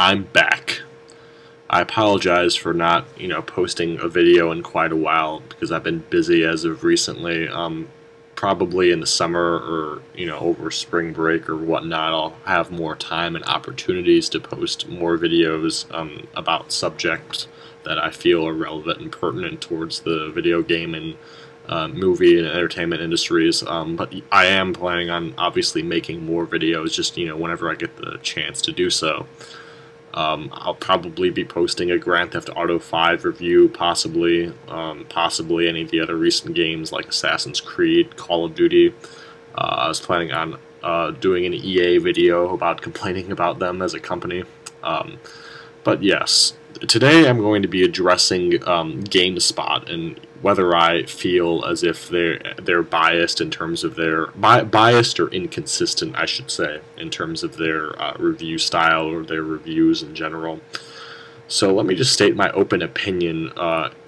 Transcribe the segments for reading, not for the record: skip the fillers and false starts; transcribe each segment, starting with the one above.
I'm back. I apologize for not, posting a video in quite a while because I've been busy as of recently. Probably in the summer or, over spring break or whatnot, I'll have more time and opportunities to post more videos about subjects that I feel are relevant and pertinent towards the video game and movie and entertainment industries. But I am planning on obviously making more videos just, whenever I get the chance to do so. I'll probably be posting a Grand Theft Auto 5 review, possibly any of the other recent games like Assassin's Creed, Call of Duty. I was planning on doing an EA video about complaining about them as a company. But yes, today I'm going to be addressing GameSpot and whether I feel as if they're biased in terms of their biased or inconsistent, I should say, in terms of their review style or their reviews in general. So let me just state my open opinion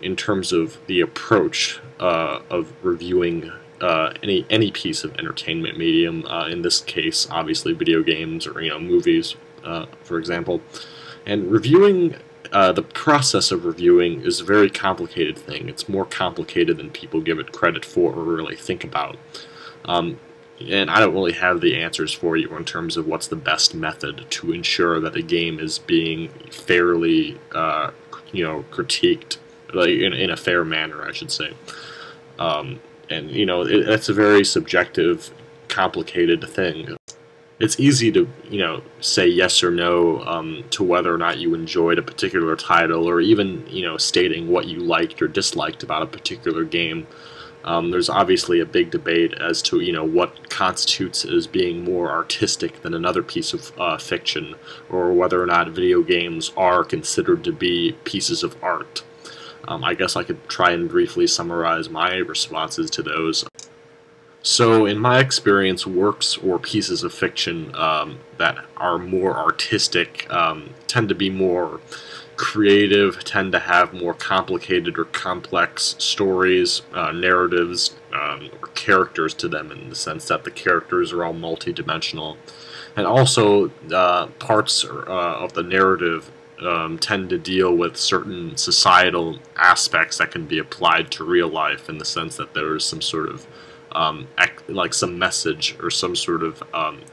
in terms of the approach of reviewing any piece of entertainment medium. In this case, obviously, video games or movies, for example. And reviewing, the process of reviewing is a very complicated thing. It's more complicated than people give it credit for or really think about. And I don't really have the answers for you in terms of what's the best method to ensure that a game is being fairly, critiqued, like in a fair manner, I should say. And that's a very subjective, complicated thing. It's easy to, say yes or no to whether or not you enjoyed a particular title, or even, stating what you liked or disliked about a particular game. There's obviously a big debate as to, what constitutes as being more artistic than another piece of fiction, or whether or not video games are considered to be pieces of art. I guess I could try and briefly summarize my responses to those. So, in my experience, works or pieces of fiction that are more artistic tend to be more creative, tend to have more complicated or complex stories, narratives, or characters to them, in the sense that the characters are all multi-dimensional. And also, parts of the narrative tend to deal with certain societal aspects that can be applied to real life, in the sense that there is some sort of like some message or some sort of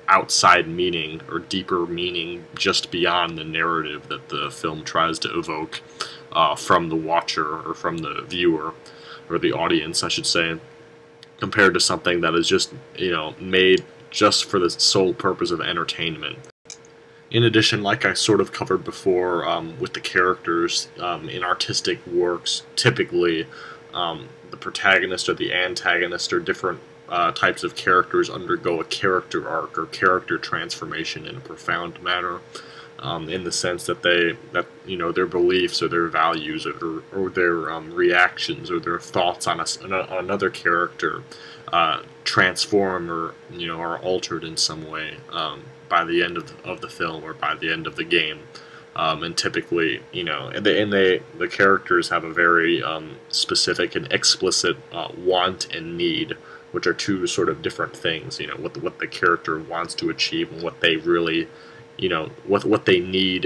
outside meaning or deeper meaning just beyond the narrative that the film tries to evoke from the watcher or from the viewer, or the audience, I should say, compared to something that is just, made just for the sole purpose of entertainment. In addition, like I sort of covered before with the characters, in artistic works, typically the protagonist or the antagonist or different types of characters undergo a character arc or character transformation in a profound manner, in the sense that their beliefs or their values or their reactions or their thoughts on another character transform or are altered in some way by the end of the film or by the end of the game. And typically, the characters have a very specific and explicit want and need, which are two sort of different things. What the character wants to achieve and what they really, what they need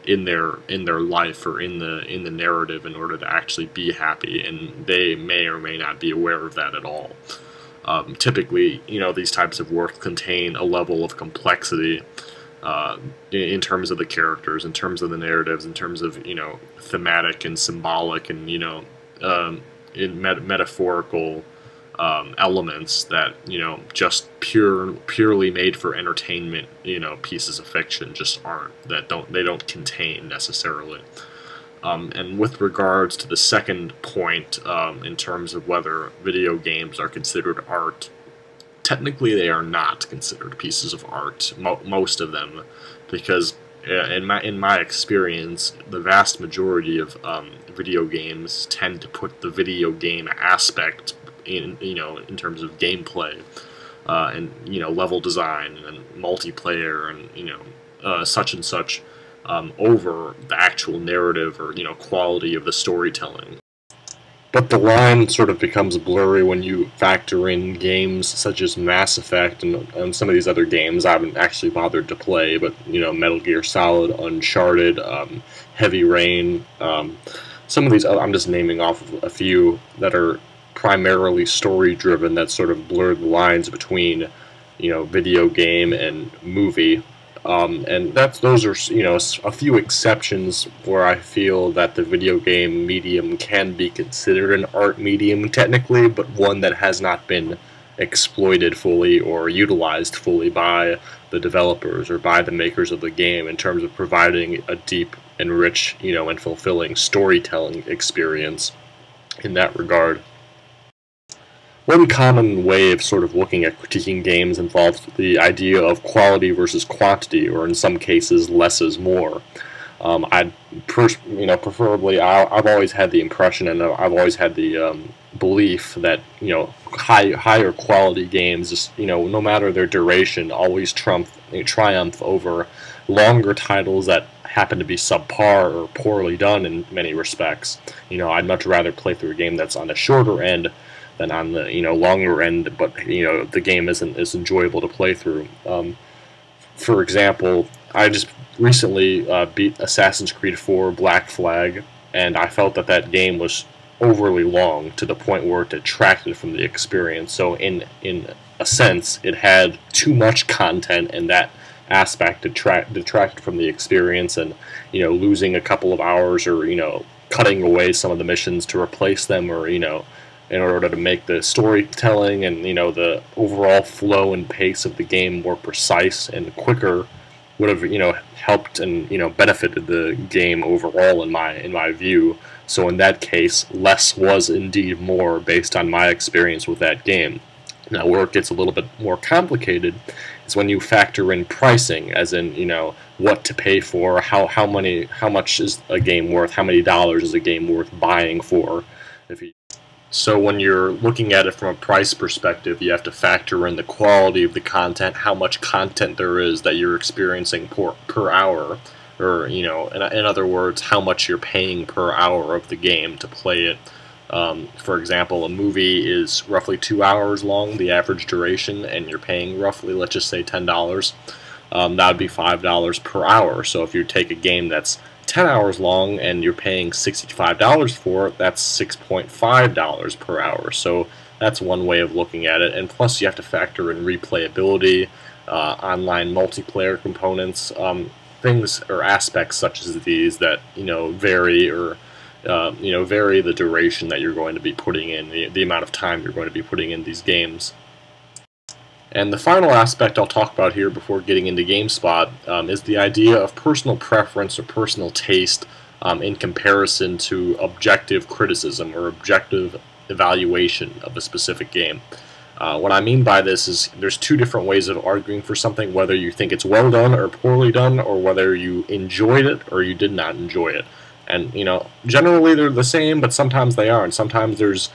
in their life or in the narrative in order to actually be happy, and they may or may not be aware of that at all. Typically, these types of works contain a level of complexity. In terms of the characters, in terms of the narratives, in terms of thematic and symbolic and metaphorical elements that just purely made for entertainment pieces of fiction just aren't, they don't contain necessarily. And with regards to the second point, in terms of whether video games are considered art, technically they are not considered pieces of art, most of them, because in my experience, the vast majority of video games tend to put the video game aspect in terms of gameplay, and level design and multiplayer and such and such over the actual narrative or quality of the storytelling. But the line sort of becomes blurry when you factor in games such as Mass Effect and some of these other games I haven't actually bothered to play, but Metal Gear Solid, Uncharted, Heavy Rain, some of these I'm just naming off of a few that are primarily story driven that sort of blur the lines between video game and movie. And those are a few exceptions where I feel that the video game medium can be considered an art medium technically, but one that has not been exploited fully or utilized fully by the developers or by the makers of the game in terms of providing a deep and rich and fulfilling storytelling experience in that regard. One common way of sort of looking at critiquing games involves the idea of quality versus quantity, or in some cases, less is more. Preferably, I've always had the impression, and I've always had the belief that higher quality games, just no matter their duration, always triumph over longer titles that happen to be subpar or poorly done in many respects. I'd much rather play through a game that's on the shorter end than on the longer end, but the game isn't as enjoyable to play through. For example, I just recently beat Assassin's Creed 4 Black Flag, and I felt that game was overly long to the point where it detracted from the experience. So in a sense, it had too much content, and that aspect detracted from the experience, and losing a couple of hours or cutting away some of the missions to replace them, or in order to make the storytelling and the overall flow and pace of the game more precise and quicker would have helped and benefited the game overall in my view. So in that case, less was indeed more based on my experience with that game. Now, where it gets a little bit more complicated is when you factor in pricing, as in what to pay for, how much is a game worth, how many dollars is a game worth buying for. So when you're looking at it from a price perspective, you have to factor in the quality of the content, how much content there is that you're experiencing per hour, or in other words, how much you're paying per hour of the game to play it. For example, a movie is roughly 2 hours long, the average duration, and you're paying roughly, let's just say, $10. That would be $5 per hour. So if you take a game that's 10 hours long and you're paying $65 for it, that's $6.5 per hour. So that's one way of looking at it. And plus you have to factor in replayability, online multiplayer components, things or aspects such as these that vary or vary the duration that you're going to be putting in, the amount of time you're going to be putting in these games. And the final aspect I'll talk about here before getting into GameSpot is the idea of personal preference or personal taste in comparison to objective criticism or objective evaluation of a specific game. What I mean by this is there's two different ways of arguing for something, whether you think it's well done or poorly done, or whether you enjoyed it or you did not enjoy it. And generally they're the same, but sometimes they aren't. Sometimes there's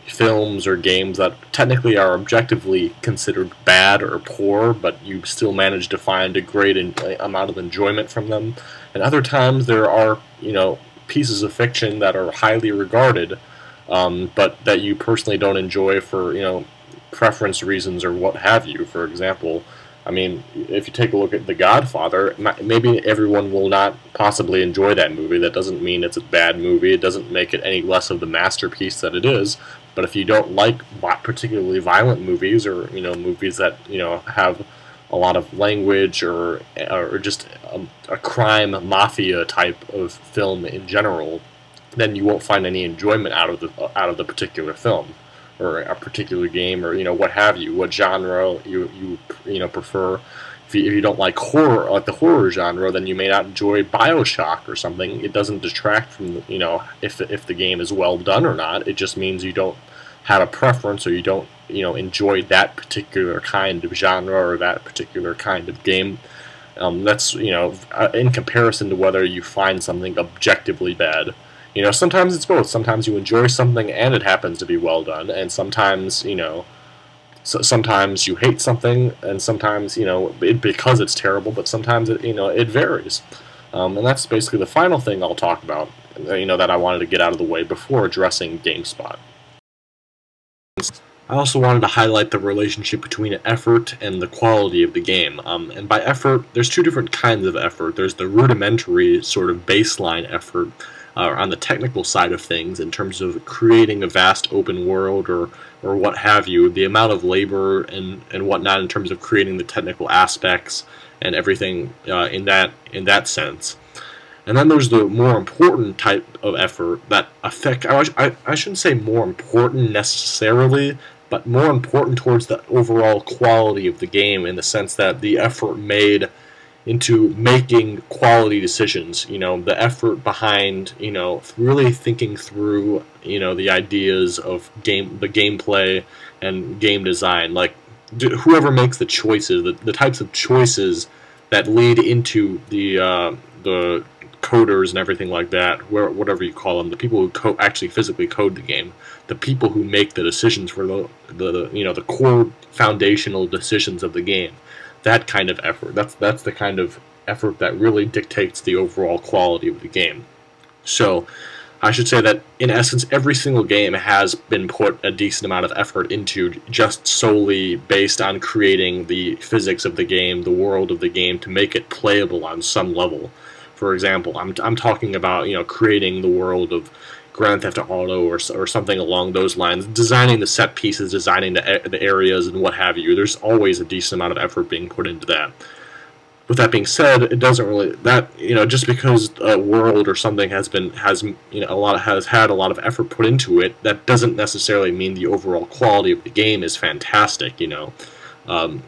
films or games that technically are objectively considered bad or poor, but you still manage to find a great amount of enjoyment from them. And other times there are pieces of fiction that are highly regarded, but that you personally don't enjoy for preference reasons or what have you. For example, I mean, if you take a look at The Godfather, maybe everyone will not possibly enjoy that movie. That doesn't mean it's a bad movie. It doesn't make it any less of the masterpiece that it is. But if you don't like particularly violent movies, or movies that have a lot of language, or just a crime mafia type of film in general, then you won't find any enjoyment out of the particular film, or a particular game, or what have you, what genre you prefer. If you don't like horror, like the horror genre, then you may not enjoy BioShock or something. It doesn't detract from if the game is well done or not. It just means you don't have a preference, or you don't enjoy that particular kind of genre or that particular kind of game. That's in comparison to whether you find something objectively bad. Sometimes it's both. Sometimes you enjoy something and it happens to be well done, and sometimes, sometimes you hate something, and sometimes, because it's terrible, but sometimes it varies. And that's basically the final thing I'll talk about. that I wanted to get out of the way before addressing GameSpot. I also wanted to highlight the relationship between effort and the quality of the game. And by effort, there's two different kinds of effort. There's the rudimentary sort of baseline effort on the technical side of things in terms of creating a vast open world or what have you, the amount of labor and whatnot in terms of creating the technical aspects and everything in that sense. And then there's the more important type of effort that I shouldn't say more important necessarily, but more important towards the overall quality of the game, in the sense that the effort made into making quality decisions, the effort behind, really thinking through, the ideas of the gameplay and game design, like whoever makes the choices, the types of choices that lead into the coders and everything like that, whatever you call them, the people who actually physically code the game, the people who make the decisions for the core foundational decisions of the game. That kind of effort. That's the kind of effort that really dictates the overall quality of the game. So I should say that in essence every single game has been put a decent amount of effort into, just solely based on creating the physics of the game, the world of the game, to make it playable on some level. For example, I'm talking about creating the world of Grand Theft Auto or something along those lines, designing the set pieces, designing the areas and what have you. There's always a decent amount of effort being put into that. With that being said, it doesn't really just because a world or something has had a lot of effort put into it, that doesn't necessarily mean the overall quality of the game is fantastic.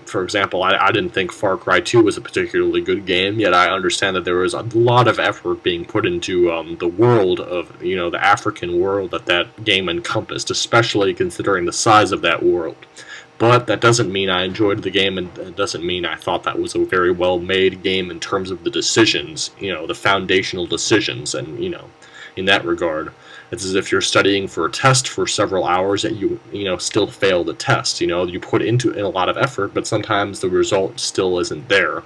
For example, I didn't think Far Cry 2 was a particularly good game, yet I understand that there was a lot of effort being put into the world of, the African world that game encompassed, especially considering the size of that world. But that doesn't mean I enjoyed the game, and it doesn't mean I thought that was a very well-made game in terms of the decisions, the foundational decisions, and, in that regard. It's as if you're studying for a test for several hours and you still fail the test. You put into a lot of effort, but sometimes the result still isn't there.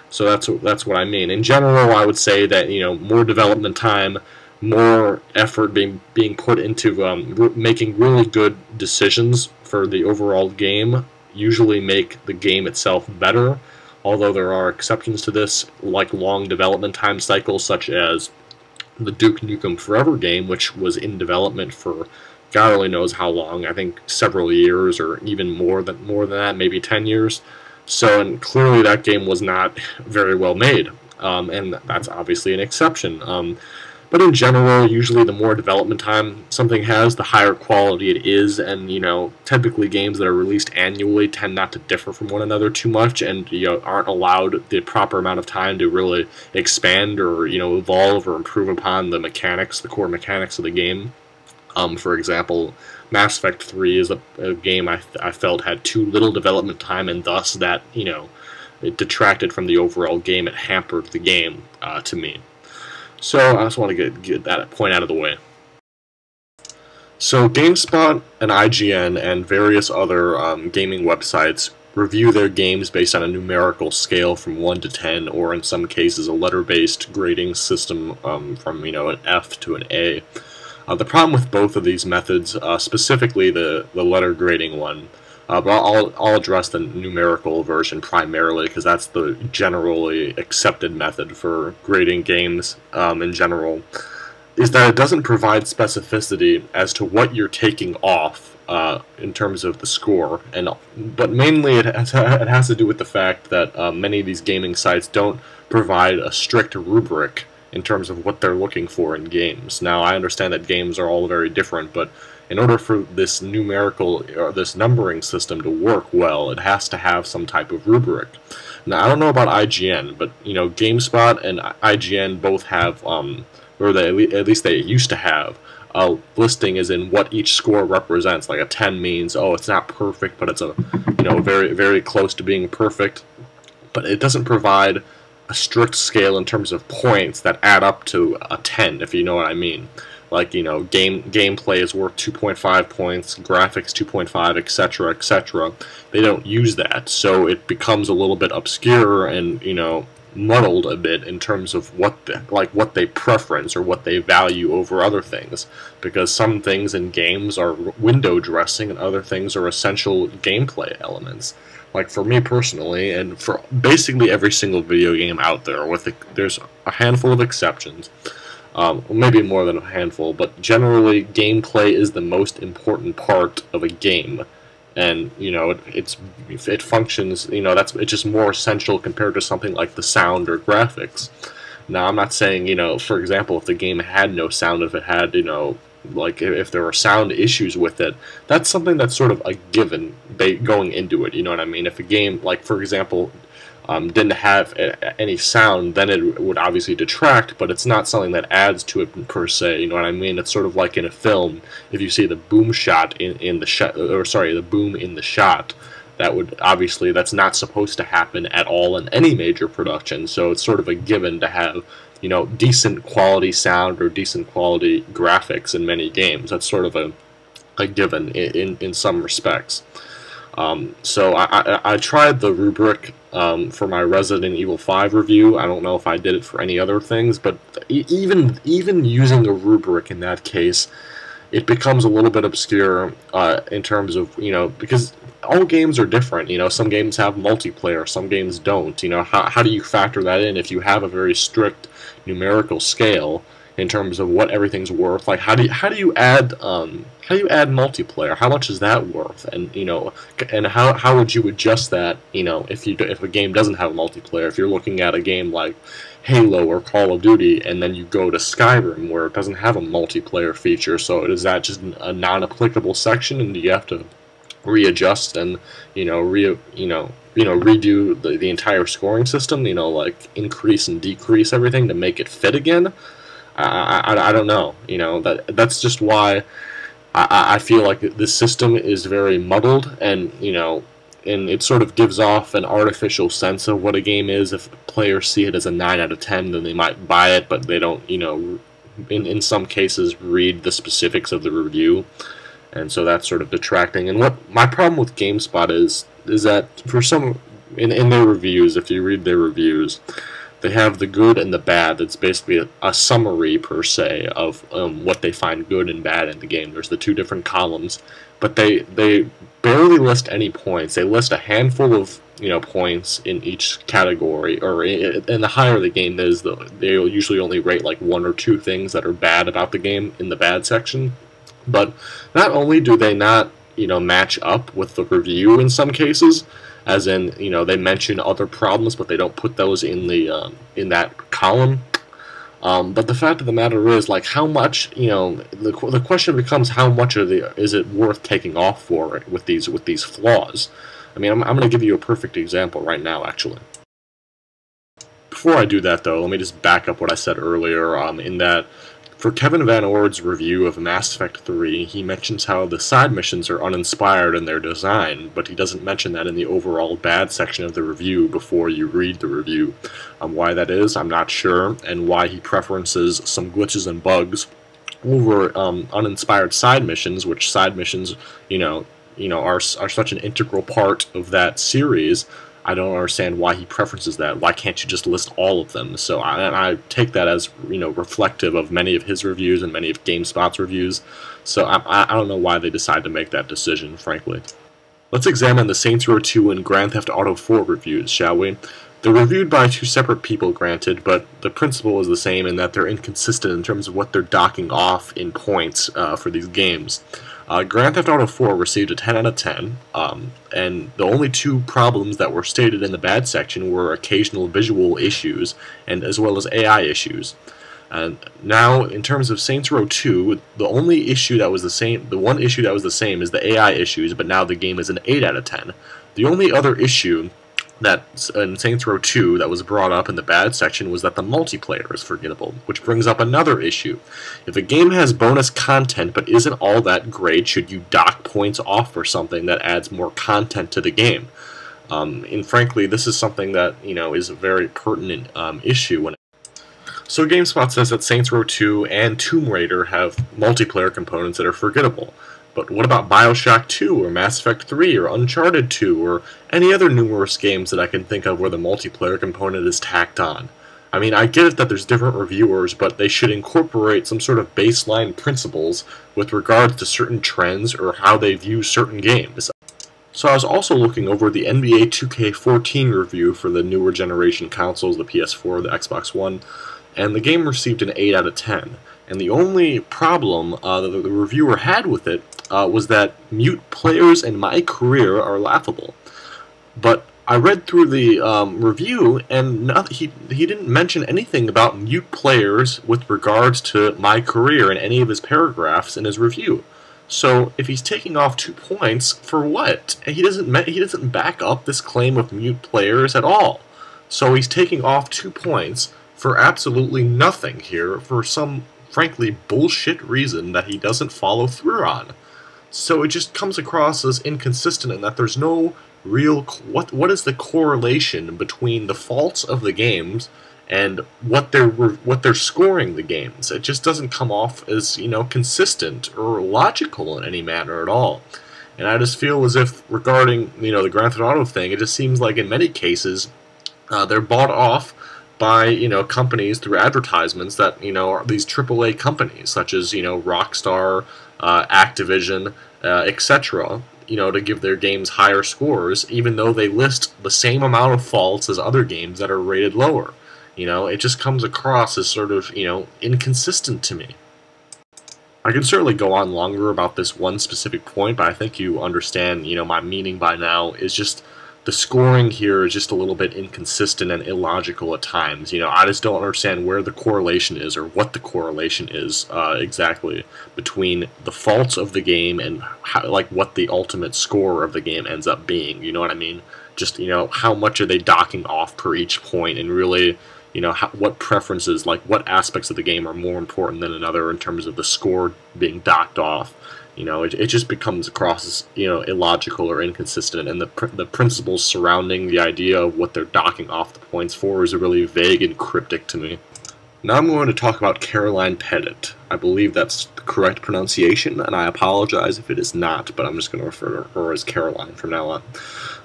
So that's what I mean. In general, I would say that more development time, more effort being put into making really good decisions for the overall game usually make the game itself better. Although there are exceptions to this, like long development time cycles, such as the Duke Nukem Forever game, which was in development for God only knows how long, I think several years or even more than that, maybe 10 years. So, and clearly that game was not very well made, and that's obviously an exception. But in general, usually the more development time something has, the higher quality it is, and typically games that are released annually tend not to differ from one another too much, and aren't allowed the proper amount of time to really expand or evolve or improve upon the core mechanics of the game. For example, Mass Effect 3 is a game I felt had too little development time, and thus that it detracted from the overall game. It hampered the game to me. So I just want to get that point out of the way. So GameSpot and IGN and various other gaming websites review their games based on a numerical scale from 1 to 10, or in some cases a letter-based grading system from an F to an A. The problem with both of these methods, specifically the letter grading one, but I'll address the numerical version primarily because that's the generally accepted method for grading games in general, is that it doesn't provide specificity as to what you're taking off in terms of the score, but mainly it has to do with the fact that many of these gaming sites don't provide a strict rubric in terms of what they're looking for in games. Now, I understand that games are all very different, but in order for this this numbering system to work well, it has to have some type of rubric. Now, I don't know about IGN, but GameSpot and IGN both have, or at least they used to have, a listing as in what each score represents. Like a 10 means, oh, it's not perfect, but it's very, very close to being perfect. But it doesn't provide a strict scale in terms of points that add up to a 10, if you know what I mean. Like, gameplay is worth 2.5 points, graphics 2.5, etc., etc. They don't use that, so it becomes a little bit obscure, and, muddled a bit in terms of what they preference or what they value over other things, because some things in games are window dressing and other things are essential gameplay elements. Like for me personally, and for basically every single video game out there, there's a handful of exceptions, maybe more than a handful, but generally gameplay is the most important part of a game. And it functions, it's just more essential compared to something like the sound or graphics. Now I'm not saying, for example, if the game had no sound, if it had, like if there were sound issues with it, that's something that's sort of a given going into it, you know what I mean? If a game, like for example, didn't have any sound, then it would obviously detract, but it's not something that adds to it per se, you know what I mean? It's sort of like in a film, if you see the boom shot in the shot, or sorry, the boom in the shot, that would obviously, that's not supposed to happen at all in any major production, so it's sort of a given to have, decent quality sound or decent quality graphics in many games. That's sort of a given in some respects. So I tried the rubric for my Resident Evil 5 review. I don't know if I did it for any other things, but even using a rubric in that case, it becomes a little bit obscure in terms of, because all games are different. Some games have multiplayer, some games don't. How do you factor that in if you have a very strict numerical scale in terms of what everything's worth? Like how do you add multiplayer? How much is that worth? And and how would you adjust that? If a game doesn't have multiplayer, if you're looking at a game like Halo or Call of Duty, and then you go to Skyrim where it doesn't have a multiplayer feature, so is that just a non-applicable section, and do you have to readjust and redo the entire scoring system? Like increase and decrease everything to make it fit again? I don't know. That's just why I feel like this system is very muddled, and and it sort of gives off an artificial sense of what a game is. If players see it as a 9 out of 10, then they might buy it, but they don't, in some cases read the specifics of the review, and so that's sort of detracting. And what my problem with GameSpot is that for some, in their reviews, if you read their reviews, they have the good and the bad. It's basically a summary, per se, of what they find good and bad in the game. There's the two different columns, but they barely list any points. They list a handful of points in each category, and the higher the game is, they'll usually only rate like one or two things that are bad about the game in the bad section. But not only do they not match up with the review in some cases, as in, they mention other problems, but they don't put those in the in that column. But the fact of the matter is, like, how much, the question becomes, how much is it worth taking off for with these flaws? I mean, I'm going to give you a perfect example right now, actually. Before I do that, though, let me just back up what I said earlier, in that for Kevin Van Ord's review of Mass Effect 3, he mentions how the side missions are uninspired in their design, but he doesn't mention that in the overall bad section of the review before you read the review. Why that is, I'm not sure, and why he preferences some glitches and bugs over uninspired side missions, which side missions, are such an integral part of that series. I don't understand why he preferences that. Why can't you just list all of them? So I take that as reflective of many of his reviews and many of GameSpot's reviews. So I don't know why they decide to make that decision, frankly. Let's examine the Saints Row 2 and Grand Theft Auto 4 reviews, shall we? They're reviewed by two separate people, granted, but the principle is the same in that they're inconsistent in terms of what they're docking off in points for these games. Grand Theft Auto 4 received a 10 out of 10, and the only two problems that were stated in the bad section were occasional visual issues, and as well as AI issues. Now, in terms of Saints Row 2, the only issue that was the same, the one issue that was the same is the AI issues, but now the game is an 8 out of 10. The only other issue that in Saints Row 2 that was brought up in the bad section was that the multiplayer is forgettable, which brings up another issue. If a game has bonus content but isn't all that great, should you dock points off for something that adds more content to the game? And frankly, this is something that is a very pertinent issue. So GameSpot says that Saints Row 2 and Tomb Raider have multiplayer components that are forgettable. But what about Bioshock 2 or Mass Effect 3 or Uncharted 2 or any other numerous games that I can think of where the multiplayer component is tacked on? I mean, I get it that there's different reviewers, but they should incorporate some sort of baseline principles with regards to certain trends or how they view certain games. So I was also looking over the NBA 2K14 review for the newer generation consoles, the PS4, the Xbox One, and the game received an 8 out of 10. And the only problem that the reviewer had with it was that mute players in my career are laughable. But I read through the review, and he didn't mention anything about mute players with regards to my career in any of his paragraphs in his review. So if he's taking off 2 points, for what? He doesn't back up this claim of mute players at all. So he's taking off 2 points for absolutely nothing here, for some frankly bullshit reason that he doesn't follow through on. So it just comes across as inconsistent in that there's no real what is the correlation between the faults of the games and what they're scoring the games. It just doesn't come off as, you know, consistent or logical in any manner at all. And I just feel as if regarding, you know, the Grand Theft Auto thing, it just seems like in many cases they're bought off by, you know, companies through advertisements that, you know, are these AAA companies such as, you know, Rockstar, Activision, etc., you know, to give their games higher scores, even though they list the same amount of faults as other games that are rated lower. You know, it just comes across as sort of, you know, inconsistent to me. I can certainly go on longer about this one specific point, but I think you understand, you know, my meaning by now is just the scoring here is just a little bit inconsistent and illogical at times. You know, I just don't understand where the correlation is or what the correlation is exactly between the faults of the game and how, like, what the ultimate score of the game ends up being. You know what I mean? Just, you know, how much are they docking off per each point, and really, you know, what preferences, like what aspects of the game are more important than another in terms of the score being docked off. You know, it just becomes across as, you know, illogical or inconsistent, and the principles surrounding the idea of what they're docking off the points for is really vague and cryptic to me. Now I'm going to talk about Caroline Pettit. I believe that's the correct pronunciation, and I apologize if it is not, but I'm just going to refer to her as Caroline from now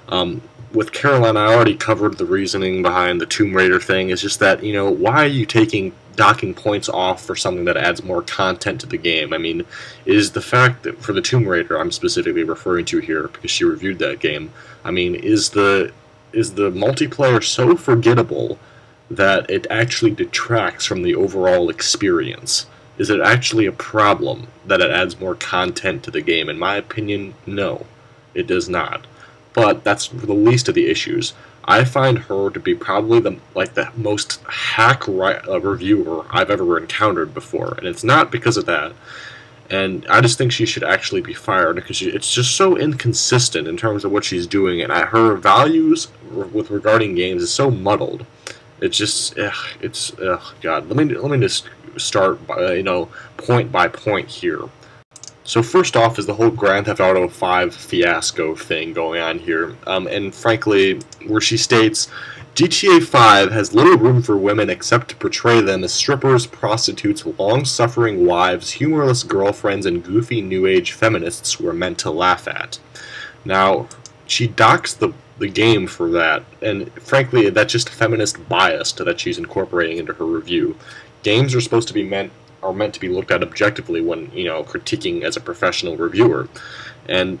on. With Caroline, I already covered the reasoning behind the Tomb Raider thing. It's just that, you know, why are you docking points off for something that adds more content to the game? I mean, is the fact that for the Tomb Raider I'm specifically referring to here because she reviewed that game, I mean, is the multiplayer so forgettable that it actually detracts from the overall experience? Is it actually a problem that it adds more content to the game? In my opinion, no, it does not. But that's the least of the issues. I find her to be probably the most hack reviewer I've ever encountered before, and it's not because of that. And I just think she should actually be fired because it's just so inconsistent in terms of what she's doing, and her values with regarding games is so muddled. It's just, God. Let me just start by, you know, point by point here. So first off is the whole Grand Theft Auto 5 fiasco thing going on here, and frankly, where she states, GTA 5 has little room for women except to portray them as strippers, prostitutes, long-suffering wives, humorless girlfriends, and goofy new age feminists we're meant to laugh at. Now, she docks the game for that, and frankly, that's just feminist bias that she's incorporating into her review. Games are supposed to be meant to be looked at objectively when, you know, critiquing as a professional reviewer. And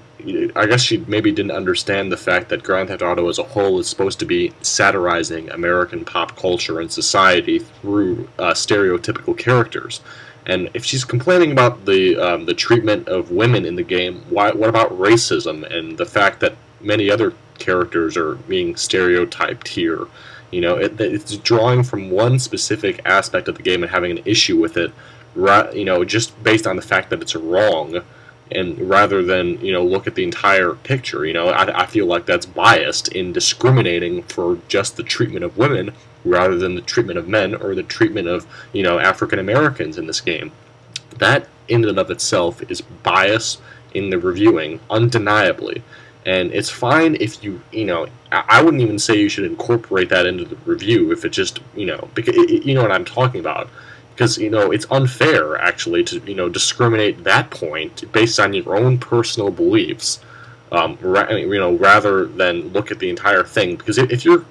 I guess she maybe didn't understand the fact that Grand Theft Auto as a whole is supposed to be satirizing American pop culture and society through stereotypical characters. And if she's complaining about the treatment of women in the game, what about racism and the fact that many other characters are being stereotyped here? You know, it's drawing from one specific aspect of the game and having an issue with it, you know, just based on the fact that it's wrong, and rather than, you know, look at the entire picture. You know, I feel like that's biased in discriminating for just the treatment of women rather than the treatment of men or the treatment of, you know, African Americans in this game. That in and of itself is bias in the reviewing, undeniably. And it's fine if you know, I wouldn't even say you should incorporate that into the review if it just, you know, because you know what I'm talking about. because it's unfair actually to discriminate that point based on your own personal beliefs, rather than look at the entire thing. Because if you're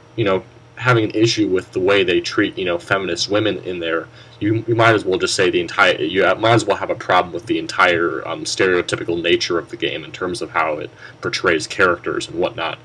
having an issue with the way they treat feminist women in there, you might as well just say you might as well have a problem with the entire stereotypical nature of the game in terms of how it portrays characters and whatnot.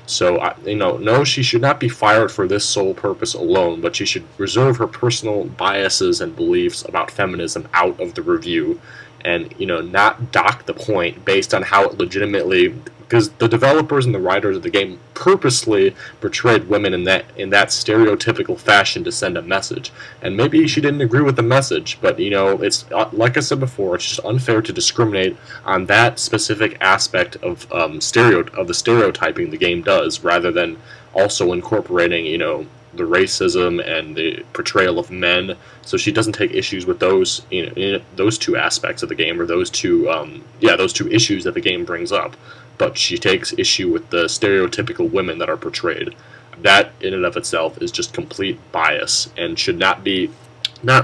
So, no, she should not be fired for this sole purpose alone, but she should reserve her personal biases and beliefs about feminism out of the review, and, not dock the point based on how it legitimately, because the developers and the writers of the game purposely portrayed women in that stereotypical fashion to send a message. And maybe she didn't agree with the message, but it's like I said before, it's just unfair to discriminate on that specific aspect of the stereotyping the game does, rather than also incorporating the racism and the portrayal of men. So she doesn't take issues with those those two aspects of the game, or those two issues that the game brings up. But she takes issue with the stereotypical women that are portrayed. That, in and of itself, is just complete bias, and should not be,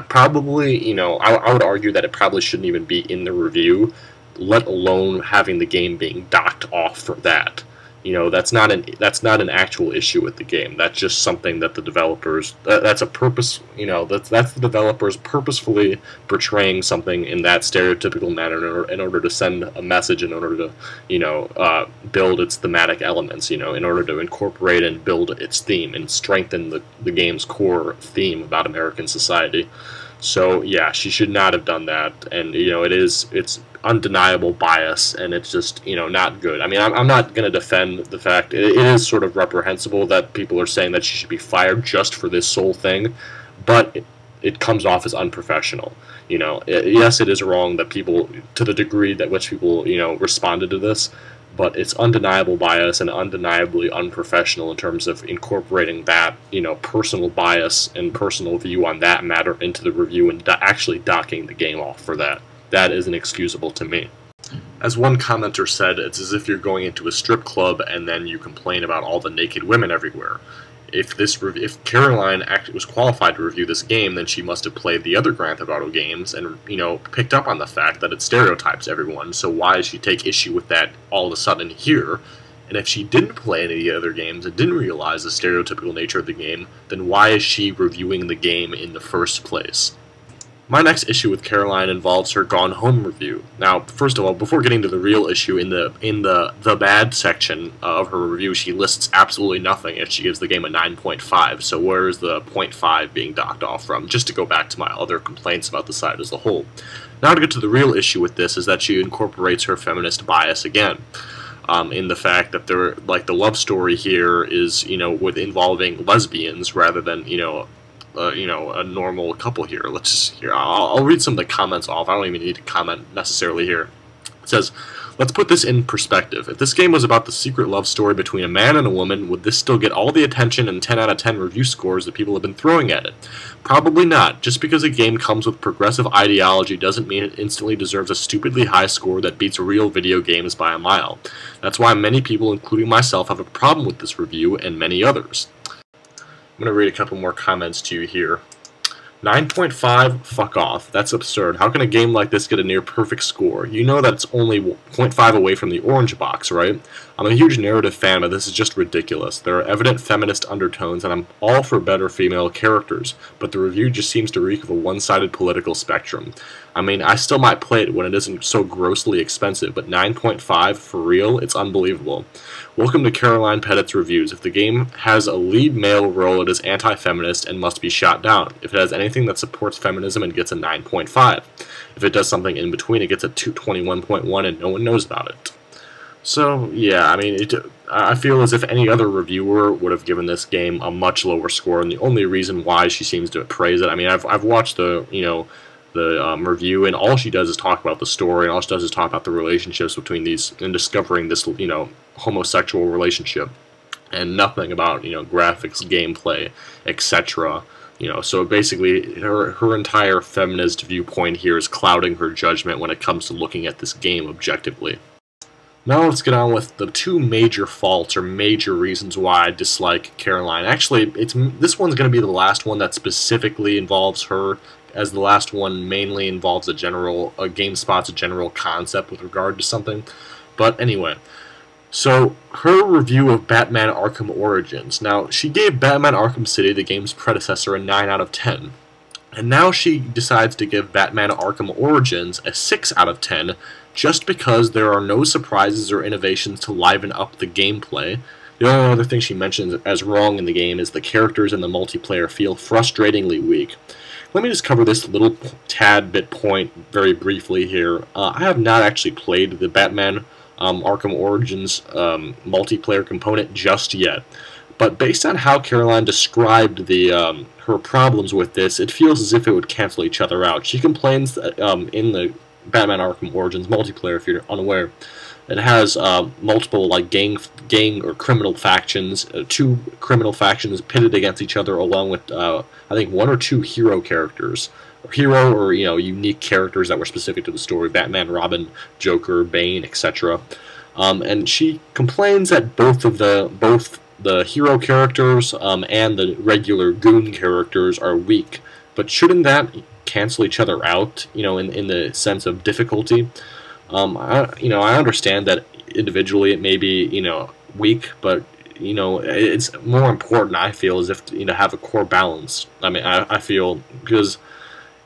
probably, I would argue that it probably shouldn't even be in the review, let alone having the game being docked off for that. That's not an actual issue with the game. That's just something that the developers, that's a purpose, that's the developers purposefully portraying something in that stereotypical manner in order to send a message, in order to, build its thematic elements, in order to incorporate and build its theme and strengthen the game's core theme about American society. So yeah, she should not have done that, and it's undeniable bias, and it's just not good. I mean, I'm not going to defend the fact it is sort of reprehensible that people are saying that she should be fired just for this sole thing, but it comes off as unprofessional. Yes, it is wrong that people, to the degree that which people responded to this, but it's undeniable bias and undeniably unprofessional in terms of incorporating that, personal bias and personal view on that matter into the review and actually docking the game off for that. That is inexcusable to me. As one commenter said, it's as if you're going into a strip club and then you complain about all the naked women everywhere. If Caroline actually was qualified to review this game, then she must have played the other Grand Theft Auto games and, picked up on the fact that it stereotypes everyone, so why does she take issue with that all of a sudden here? And if she didn't play any of the other games and didn't realize the stereotypical nature of the game, then why is she reviewing the game in the first place? My next issue with Caroline involves her Gone Home review. Now, first of all, before getting to the real issue, in the bad section of her review, she lists absolutely nothing, and she gives the game a 9.5. So where is the 0.5 being docked off from? Just to go back to my other complaints about the site as a whole. Now to get to the real issue with this is that she incorporates her feminist bias again. In the fact that the love story here is with involving lesbians rather than a normal couple here. I'll read some of the comments off. I don't even need to comment necessarily here. It says, let's put this in perspective. If this game was about the secret love story between a man and a woman, would this still get all the attention and 10 out of 10 review scores that people have been throwing at it? Probably not. Just because a game comes with progressive ideology doesn't mean it instantly deserves a stupidly high score that beats real video games by a mile. That's why many people, including myself, have a problem with this review, and many others. I'm going to read a couple more comments to you here. 9.5? Fuck off. That's absurd. How can a game like this get a near-perfect score? You know that it's only 0.5 away from the orange box, right? I'm a huge narrative fan, but this is just ridiculous. There are evident feminist undertones, and I'm all for better female characters, but the review just seems to reek of a one-sided political spectrum. I mean, I still might play it when it isn't so grossly expensive, but 9.5, for real? It's unbelievable. Welcome to Caroline Pettit's Reviews. If the game has a lead male role, it is anti-feminist and must be shot down. If it has anything that supports feminism, it gets a 9.5. If it does something in between, it gets a 21.1 and no one knows about it. So, yeah, I mean, I feel as if any other reviewer would have given this game a much lower score, and the only reason why she seems to praise it, I mean, I've watched the review, and all she does is talk about the story, and all she does is talk about the relationships between these, and discovering this, homosexual relationship, and nothing about, graphics, gameplay, etc. So basically, her entire feminist viewpoint here is clouding her judgment when it comes to looking at this game objectively. Now let's get on with the two major faults or major reasons why I dislike Caroline. Actually, this one's going to be the last one that specifically involves her, as the last one mainly involves a GameSpot's general concept with regard to something. But anyway, so her review of Batman Arkham Origins. Now, she gave Batman Arkham City, the game's predecessor, a 9 out of 10. And now she decides to give Batman Arkham Origins a 6 out of 10 just because there are no surprises or innovations to liven up the gameplay. The only other thing she mentions as wrong in the game is the characters and the multiplayer feel frustratingly weak. Let me just cover this little tad bit point very briefly here. I have not actually played the Batman Arkham Origins multiplayer component just yet. But based on how Caroline described her problems with this, it feels as if it would cancel each other out. She complains that in the Batman Arkham Origins multiplayer, if you're unaware, it has multiple like gang or criminal factions, 2 criminal factions pitted against each other, along with I think 1 or 2 hero characters, or unique characters that were specific to the story: Batman, Robin, Joker, Bane, etc. And she complains that both the hero characters and the regular goon characters are weak. But shouldn't that cancel each other out? In the sense of difficulty. I understand that individually it may be weak, but it's more important, I feel, is if to have a core balance. I mean, I feel, because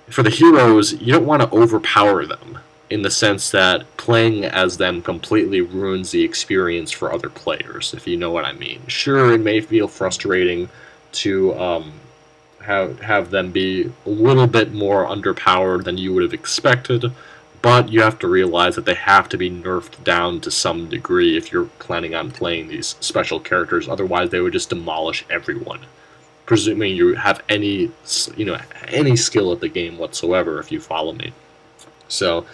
for the heroes, you don't want to overpower them in the sense that playing as them completely ruins the experience for other players, if you know what I mean. Sure, it may feel frustrating to have them be a little bit more underpowered than you would have expected, but you have to realize that they have to be nerfed down to some degree if you're planning on playing these special characters. Otherwise, they would just demolish everyone, presuming you have any skill at the game whatsoever, if you follow me. So,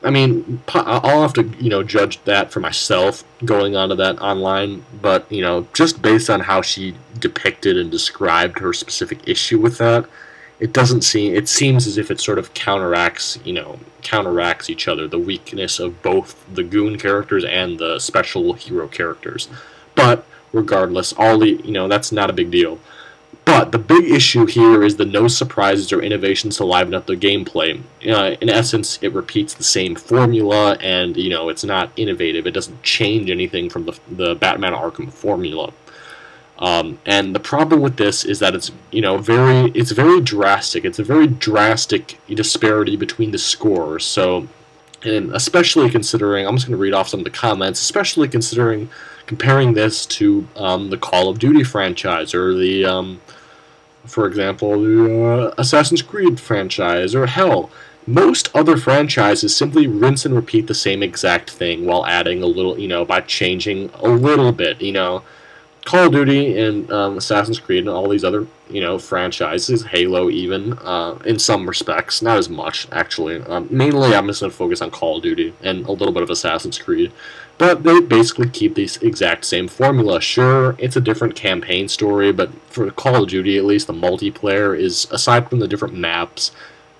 I mean, I'll have to judge that for myself going onto that online, but just based on how she depicted and described her specific issue with that, it seems as if it sort of counteracts each other, the weakness of both the goon characters and the special hero characters. But regardless, that's not a big deal. But the big issue here is the no surprises or innovations to liven up the gameplay. In essence, it repeats the same formula, and it's not innovative. It doesn't change anything from the Batman Arkham formula. And the problem with this is that it's very drastic. It's a very drastic disparity between the scores. So, and especially considering, I'm just going to read off some of the comments, especially considering comparing this to the Call of Duty franchise, or for example, the Assassin's Creed franchise, or hell, most other franchises simply rinse and repeat the same exact thing while adding a little, by changing a little bit, Call of Duty and Assassin's Creed and all these other, franchises, Halo even, in some respects, not as much, actually. Mainly, I'm just going to focus on Call of Duty and a little bit of Assassin's Creed. But they basically keep the exact same formula. Sure, it's a different campaign story, but for Call of Duty, at least, the multiplayer is, aside from the different maps,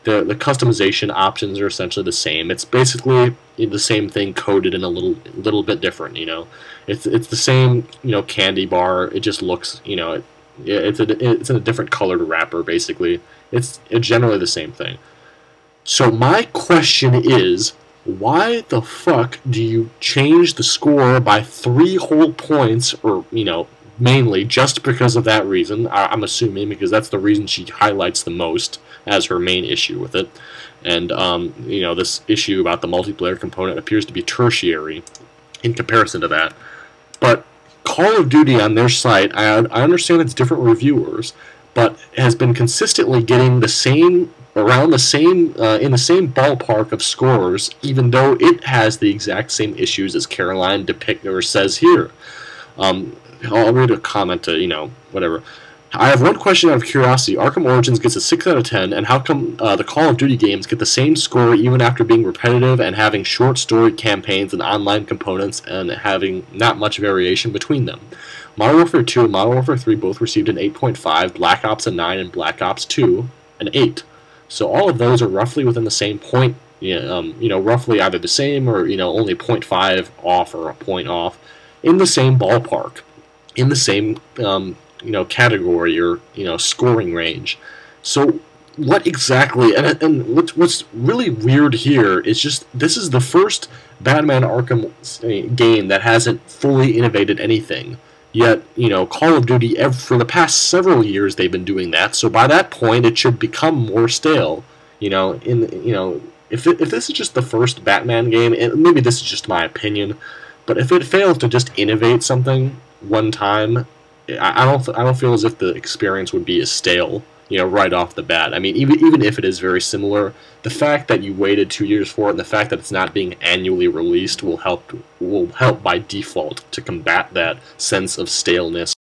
the customization options are essentially the same. It's basically the same thing coded in a little bit different, It's the same, candy bar. It just looks, it's in a different colored wrapper, basically. It's generally the same thing. So my question is, why the fuck do you change the score by 3 whole points, or, mainly just because of that reason? I'm assuming, because that's the reason she highlights the most as her main issue with it. And, this issue about the multiplayer component appears to be tertiary in comparison to that. But Call of Duty on their site, I understand it's different reviewers, but has been consistently getting in the same ballpark of scores, even though it has the exact same issues as Caroline says here. I'll read a comment to, whatever. I have one question out of curiosity. Arkham Origins gets a 6 out of 10, and how come the Call of Duty games get the same score even after being repetitive and having short story campaigns and online components and having not much variation between them? Modern Warfare 2 and Modern Warfare 3 both received an 8.5, Black Ops a 9, and Black Ops 2 an 8. So all of those are roughly within the same point, roughly either the same or, only 0.5 off or a point off, in the same ballpark, in the same, category or, scoring range. So what exactly, and what's really weird here is just this is the first Batman Arkham game that hasn't fully innovated anything. Yet, Call of Duty, for the past several years, they've been doing that. So by that point, it should become more stale. If this is just the first Batman game, and maybe this is just my opinion, but if it fails to just innovate something one time, I don't feel as if the experience would be as stale, right off the bat. I mean, even if it is very similar, the fact that you waited 2 years for it and the fact that it's not being annually released will help by default to combat that sense of staleness.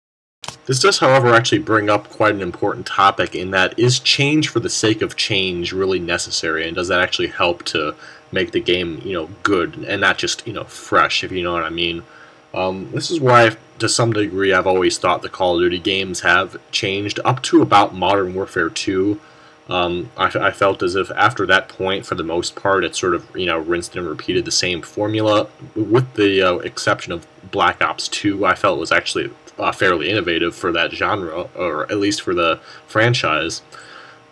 This does, however, actually bring up quite an important topic in that, is change for the sake of change really necessary, and does that actually help to make the game, good and not just, fresh, if you know what I mean. This is why, to some degree, I've always thought the Call of Duty games have changed up to about Modern Warfare 2. I felt as if after that point, for the most part, it sort of, rinsed and repeated the same formula, with the exception of Black Ops 2. I felt it was actually fairly innovative for that genre, or at least for the franchise.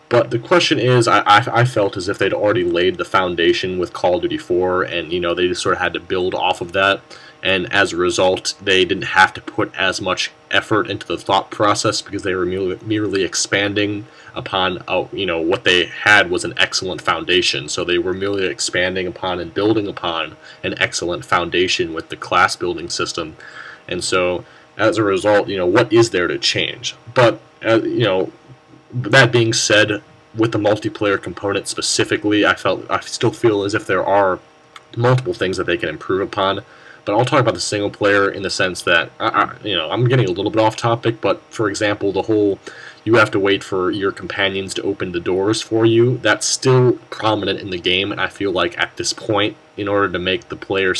But the question is, I felt as if they'd already laid the foundation with Call of Duty 4, and they just sort of had to build off of that. And as a result, they didn't have to put as much effort into the thought process because they were merely expanding upon, what they had was an excellent foundation. So they were merely expanding upon and building upon an excellent foundation with the class building system. And so, as a result, what is there to change? But, that being said, with the multiplayer component specifically, I still feel as if there are multiple things that they can improve upon. But I'll talk about the single player in the sense that, I'm getting a little bit off topic, but for example, the whole you have to wait for your companions to open the doors for you, that's still prominent in the game, and I feel like at this point, in order to make the player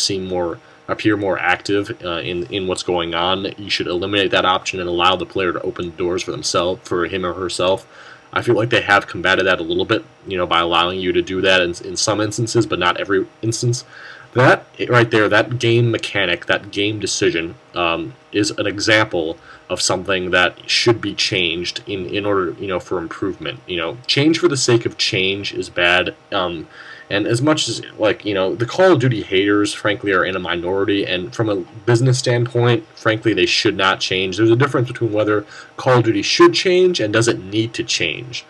appear more active in what's going on, you should eliminate that option and allow the player to open the doors for him or herself. I feel like they have combated that a little bit, by allowing you to do that in some instances, but not every instance. That right there, that game mechanic, that game decision, is an example of something that should be changed in order, for improvement. Change for the sake of change is bad. And as much as, the Call of Duty haters, frankly, are in a minority, and from a business standpoint, frankly, they should not change. There's a difference between whether Call of Duty should change and does it need to change.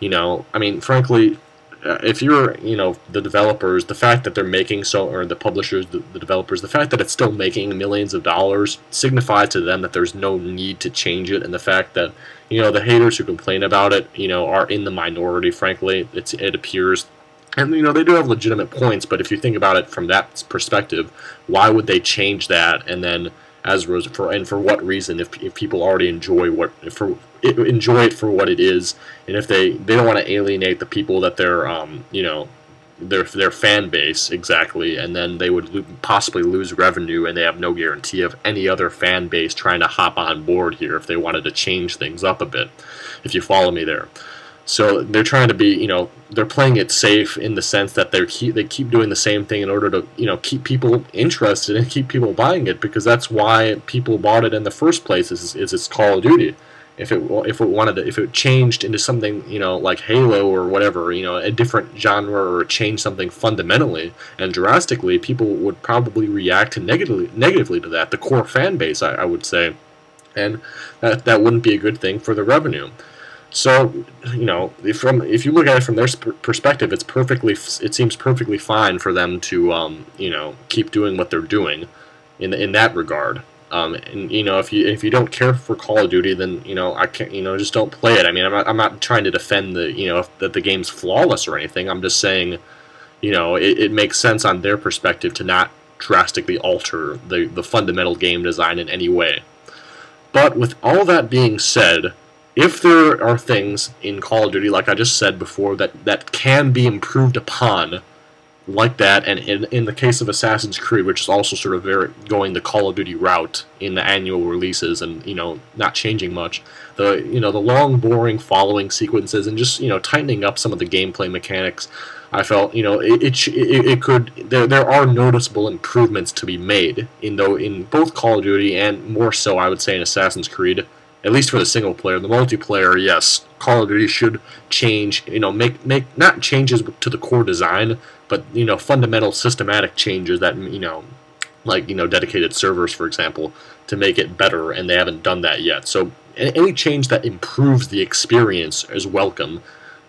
I mean, frankly, if you're, the developers, the fact that they're making or the publishers, the developers, the fact that it's still making millions of dollars signifies to them that there's no need to change it, and the fact that, the haters who complain about it, are in the minority, frankly, it appears. And, they do have legitimate points, but if you think about it from that perspective, why would they change that? And then, for what reason? If people already enjoy it for what it is, and if they don't want to alienate the people that they're their fan base exactly, and then they would possibly lose revenue, and they have no guarantee of any other fan base trying to hop on board here if they wanted to change things up a bit. If you follow me there. So they're trying to be, they're playing it safe in the sense that they keep doing the same thing in order to, keep people interested and keep people buying it, because that's why people bought it in the first place. Is it's Call of Duty. If it changed into something, like Halo or whatever, a different genre, or change something fundamentally and drastically, people would probably react negatively to that. The core fan base, I would say, and that wouldn't be a good thing for the revenue. So, if you look at it from their perspective, it seems perfectly fine for them to, keep doing what they're doing in that regard. And if you don't care for Call of Duty, then I can't, just don't play it. I mean, I'm not trying to defend that the game's flawless or anything. I'm just saying, it makes sense on their perspective to not drastically alter the fundamental game design in any way. But with all that being said, if there are things in Call of Duty, like I just said before, that can be improved upon, like that, and in the case of Assassin's Creed, which is also sort of going the Call of Duty route in the annual releases, and not changing much, the long, boring following sequences, and just tightening up some of the gameplay mechanics, I felt there are noticeable improvements to be made in both Call of Duty, and more so I would say in Assassin's Creed. at least for the single player. The multiplayer, yes, Call of Duty should change, make not changes to the core design, but fundamental systematic changes that like dedicated servers, for example, to make it better, and they haven't done that yet. So any change that improves the experience is welcome,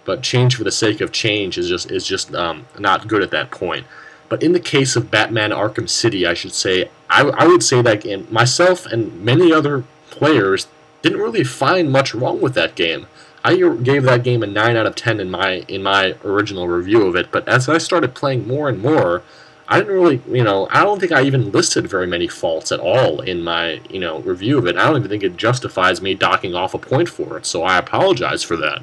but change for the sake of change is just not good at that point. But in the case of Batman Arkham City, I should say, I would say that game, myself and many other players didn't really find much wrong with that game. I gave that game a 9 out of 10 in my original review of it, but as I started playing more and more, I didn't really, I don't think I even listed very many faults at all in my, review of it. I don't even think it justifies me docking off a point for it, so I apologize for that.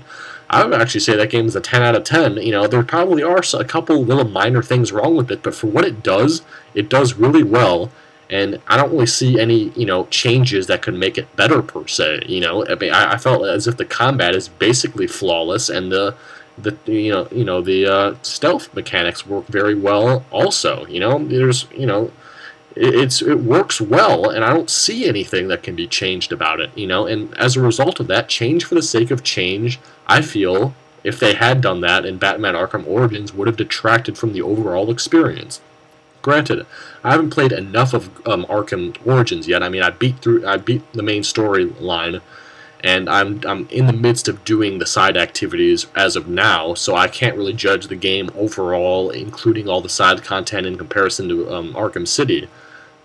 I would actually say that game is a 10 out of 10. There probably are a couple little minor things wrong with it, but for what it does really well, and I don't really see any, changes that could make it better per se. I mean, I felt as if the combat is basically flawless, and the stealth mechanics work very well also. There's, it works well, and I don't see anything that can be changed about it, and as a result of that, change for the sake of change, I feel, if they had done that in Batman Arkham Origins, would have detracted from the overall experience. Granted, I haven't played enough of Arkham Origins yet. I mean, I beat the main storyline, and I'm in the midst of doing the side activities as of now, so I can't really judge the game overall, including all the side content in comparison to Arkham City.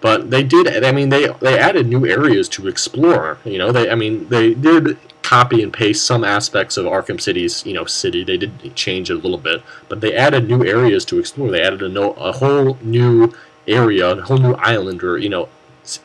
But they did. I mean, they added new areas to explore. They did copy and paste some aspects of Arkham City's city. They did change it a little bit, but they added new areas to explore. They added a whole new area, a whole new island, or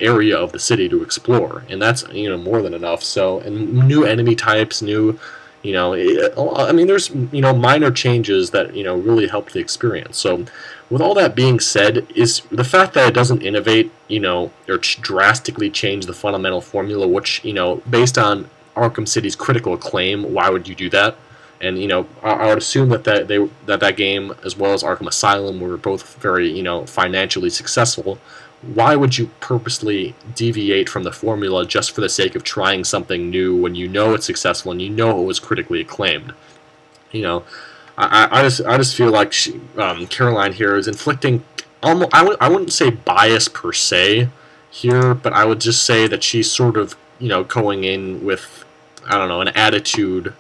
area of the city to explore, and that's more than enough. So, and new enemy types, new. I mean, there's minor changes that really help the experience. So, with all that being said, is the fact that it doesn't innovate, or drastically change the fundamental formula, which based on Arkham City's critical acclaim, why would you do that? And I would assume that that game, as well as Arkham Asylum, were both very financially successful. Why would you purposely deviate from the formula just for the sake of trying something new when it's successful and it was critically acclaimed? I just feel like Caroline here is inflicting almost, I wouldn't say bias per se here, but I would just say that she's sort of going in with, I don't know, an attitude.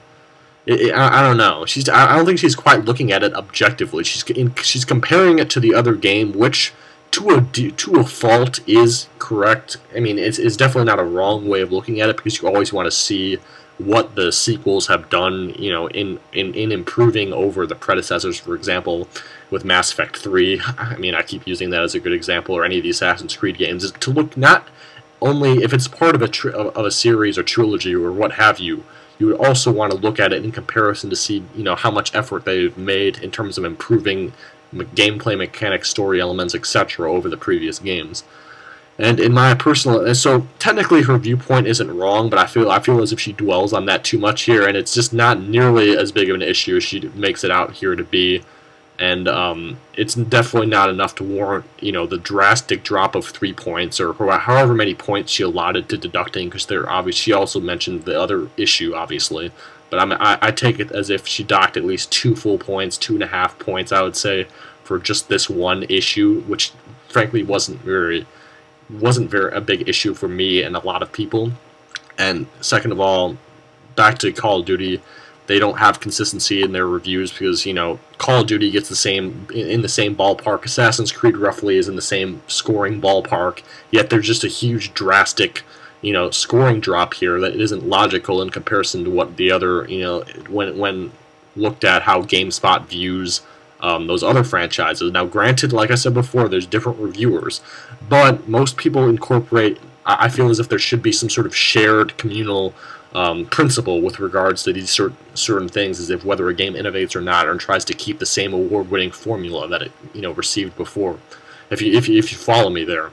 I don't know. I don't think she's quite looking at it objectively. She's comparing it to the other game, which to a fault is correct. I mean, it's definitely not a wrong way of looking at it, because you always want to see what the sequels have done, in improving over the predecessors. For example, with Mass Effect 3, I mean, I keep using that as a good example, or any of the Assassin's Creed games, is to look not only if it's part of a series or trilogy or what have you. You would also want to look at it in comparison to see, how much effort they've made in terms of improving gameplay mechanics, story elements, etc. over the previous games. And in my personal, so technically her viewpoint isn't wrong, but I feel as if she dwells on that too much here, and it's just not nearly as big of an issue as she makes it out here to be. And it's definitely not enough to warrant, the drastic drop of 3 points, or however many points she allotted to deducting, because they're obvious. She also mentioned the other issue, obviously. But I take it as if she docked at least 2 full points, 2.5 points, I would say, for just this one issue, which frankly wasn't very a big issue for me and a lot of people. And second of all, back to Call of Duty, they don't have consistency in their reviews, because Call of Duty gets in the same ballpark. Assassin's Creed roughly is in the same scoring ballpark, yet there's just a huge drastic scoring drop here that isn't logical in comparison to what the other, when looked at how GameSpot views those other franchises. Now, granted, like I said before, there's different reviewers, but most people incorporate, I feel as if there should be some sort of shared communal principle with regards to these certain things, as if whether a game innovates or not, or tries to keep the same award-winning formula that it received before. If you follow me there.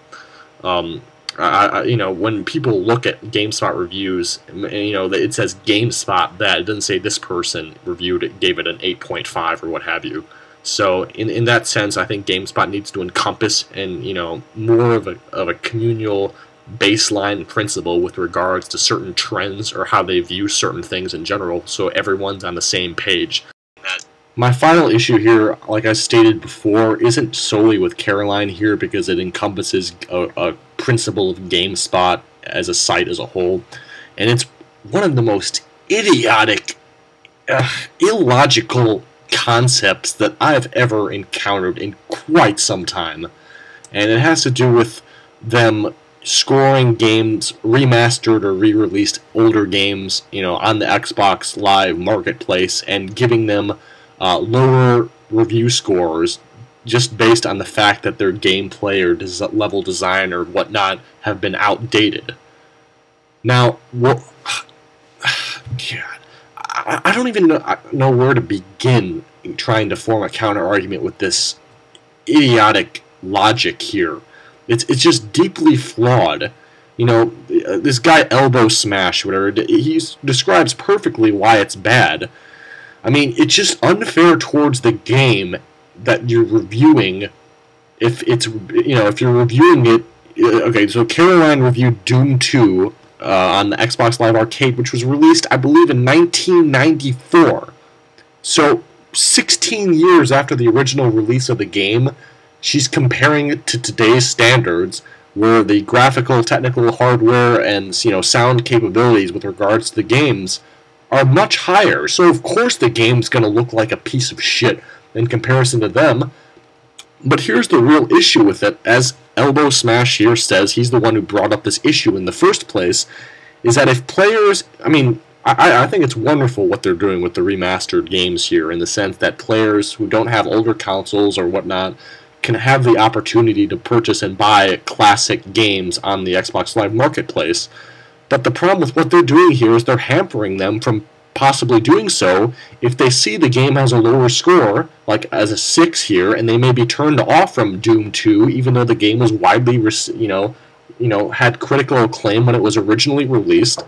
When people look at GameSpot reviews, it says GameSpot that. It doesn't say this person reviewed it, gave it an 8.5 or what have you. So in that sense, I think GameSpot needs to encompass and more of a communal baseline principle with regards to certain trends or how they view certain things in general, so everyone's on the same page. My final issue here, like I stated before, isn't solely with Caroline here because it encompasses a principle of GameSpot as a site as a whole, and it's one of the most idiotic, illogical concepts that I've ever encountered in quite some time, and it has to do with them scoring games, remastered or re-released older games, on the Xbox Live Marketplace, and giving them lower review scores just based on the fact that their gameplay or level design or whatnot have been outdated. Now, God, I don't even know where to begin trying to form a counter-argument with this idiotic logic here. It's just deeply flawed. This guy Elbow Smash, whatever, he describes perfectly why it's bad. I mean, it's just unfair towards the game that you're reviewing. If you're reviewing it, okay. So Caroline reviewed Doom 2 on the Xbox Live Arcade, which was released, I believe, in 1994. So 16 years after the original release of the game, she's comparing it to today's standards, where the graphical, technical, hardware, and sound capabilities with regards to the games are much higher. So of course the game's going to look like a piece of shit in comparison to them. But here's the real issue with it, as Elbow Smash here says, he's the one who brought up this issue in the first place, is that if players, I think it's wonderful what they're doing with the remastered games here, in the sense that players who don't have older consoles or whatnot can have the opportunity to purchase and buy classic games on the Xbox Live Marketplace. But the problem with what they're doing here is they're hampering them from possibly doing so if they see the game has a lower score, like as a 6 here, and they may be turned off from Doom 2, even though the game was widely, had critical acclaim when it was originally released,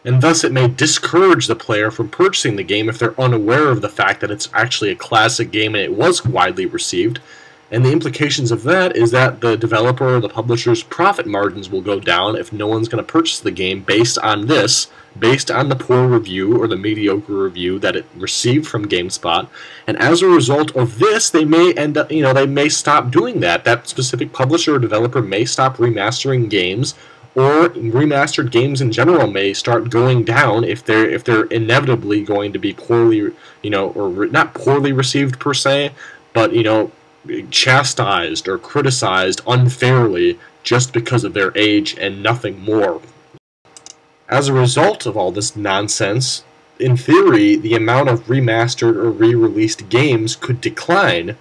and thus it may discourage the player from purchasing the game if they're unaware of the fact that it's actually a classic game and it was widely received. And the implications of that is that the developer or the publisher's profit margins will go down if no one's going to purchase the game based on the poor review or the mediocre review that it received from GameSpot. And as a result of this, they may end up, they may stop doing that. That specific publisher or developer may stop remastering games, or remastered games in general may start going down if they're inevitably going to be poorly, or not poorly received per se, but chastised or criticized unfairly just because of their age and nothing more. As a result of all this nonsense, in theory, the amount of remastered or re-released games could decline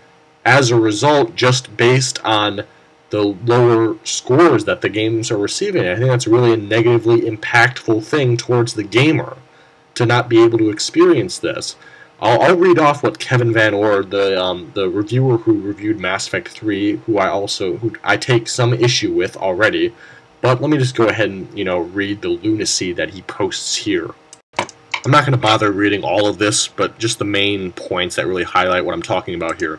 as a result, just based on the lower scores that the games are receiving. I think that's really a negatively impactful thing towards the gamer, to not be able to experience this. I'll read off what Kevin Van Ord, the reviewer who reviewed Mass Effect 3, who I take some issue with already, but let me just go ahead and read the lunacy that he posts here. I'm not going to bother reading all of this, but just the main points that really highlight what I'm talking about here.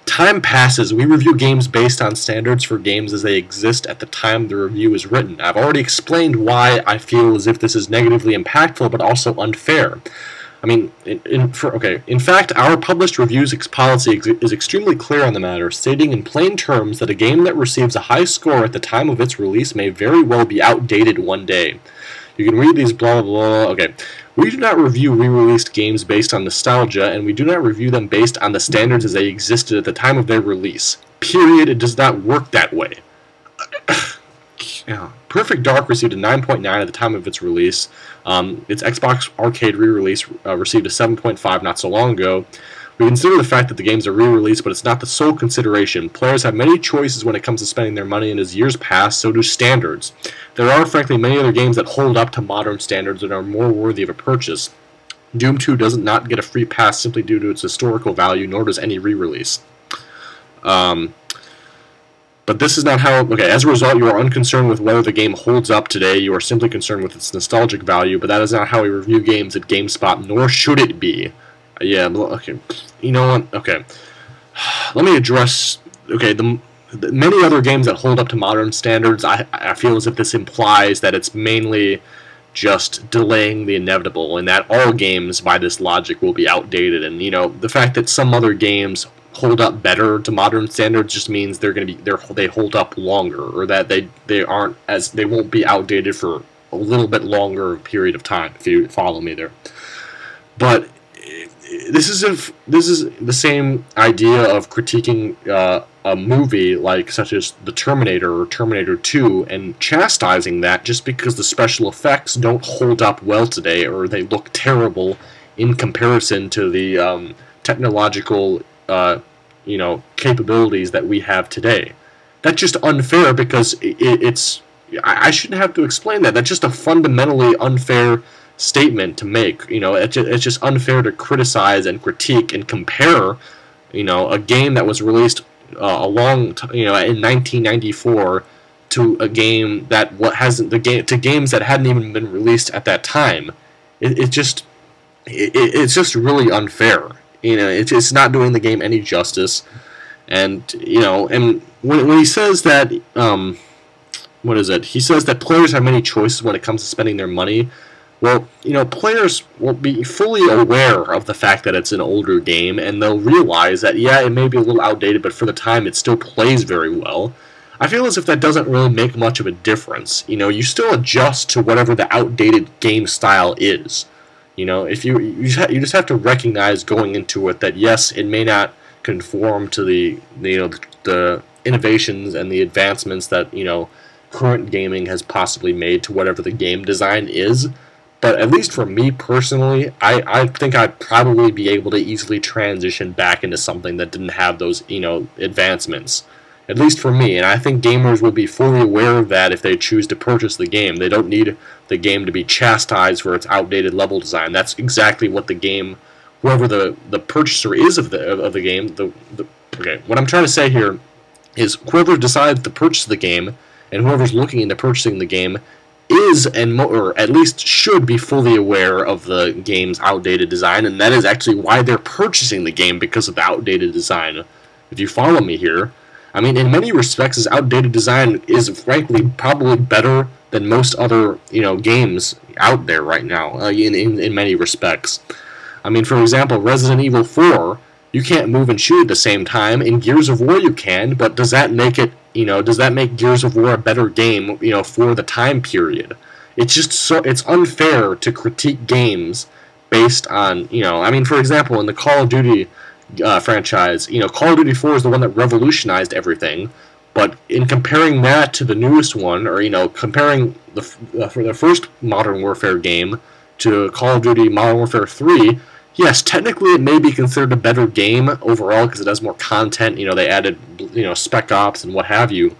Time passes. We review games based on standards for games as they exist at the time the review is written. I've already explained why I feel as if this is negatively impactful, but also unfair. In fact, our published reviews policy is extremely clear on the matter, stating in plain terms that a game that receives a high score at the time of its release may very well be outdated one day. You can read these blah blah blah. Okay. We do not review re-released games based on nostalgia, and we do not review them based on the standards as they existed at the time of their release. Period. It does not work that way. Yeah. Perfect Dark received a 9.9 at the time of its release. Its Xbox Arcade re-release received a 7.5 not so long ago. We consider the fact that the games are re-released, but it's not the sole consideration. Players have many choices when it comes to spending their money, and as years pass, so do standards. There are, frankly, many other games that hold up to modern standards and are more worthy of a purchase. Doom 2 does not get a free pass simply due to its historical value, nor does any re-release. But this is not how... Okay, as a result, you are unconcerned with whether the game holds up today. You are simply concerned with its nostalgic value, but that is not how we review games at GameSpot, nor should it be. Yeah, okay. You know what? Okay. Let me address... Okay, many other games that hold up to modern standards, I feel as if this implies that it's mainly just delaying the inevitable, and that all games by this logic will be outdated. And the fact that some other games hold up better to modern standards just means they hold up longer, or that they won't be outdated for a little bit longer period of time, if you follow me there. But this is the same idea of critiquing a movie such as The Terminator or Terminator 2 and chastising that just because the special effects don't hold up well today, or they look terrible in comparison to the technological capabilities that we have today. That's just unfair, because I shouldn't have to explain that. That's just a fundamentally unfair statement to make. It's just unfair to criticize and critique and compare a game that was released in 1994 to a game that to games that hadn't even been released at that time. It's just really unfair. It's not doing the game any justice. And and when he says that what is it? He says that players have many choices when it comes to spending their money. Well, players will be fully aware of the fact that it's an older game, and they'll realize that, yeah, it may be a little outdated, but for the time it still plays very well. I feel as if that doesn't really make much of a difference. You still adjust to whatever the outdated game style is. If you just have to recognize going into it that, yes, it may not conform to the innovations and the advancements that current gaming has possibly made to whatever the game design is. But at least for me personally, I think I'd probably be able to easily transition back into something that didn't have those advancements. At least for me, and I think gamers will be fully aware of that if they choose to purchase the game. They don't need the game to be chastised for its outdated level design. That's exactly what the game, whoever the purchaser is of the game. Okay, what I'm trying to say here is whoever decides to purchase the game and whoever's looking into purchasing the game is, or at least should be, fully aware of the game's outdated design, and that is actually why they're purchasing the game, because of the outdated design. If you follow me here, I mean, in many respects, this outdated design is frankly probably better than most other games out there right now. In many respects, I mean, for example, Resident Evil 4, you can't move and shoot at the same time. In Gears of War, you can, but does that make it does that make Gears of War a better game, for the time period? It's just it's unfair to critique games based on, I mean, for example, in the Call of Duty franchise, Call of Duty 4 is the one that revolutionized everything, but in comparing that to the newest one, or, comparing the first Modern Warfare game to Call of Duty Modern Warfare 3, yes, technically it may be considered a better game overall because it has more content. They added, Spec Ops and what have you.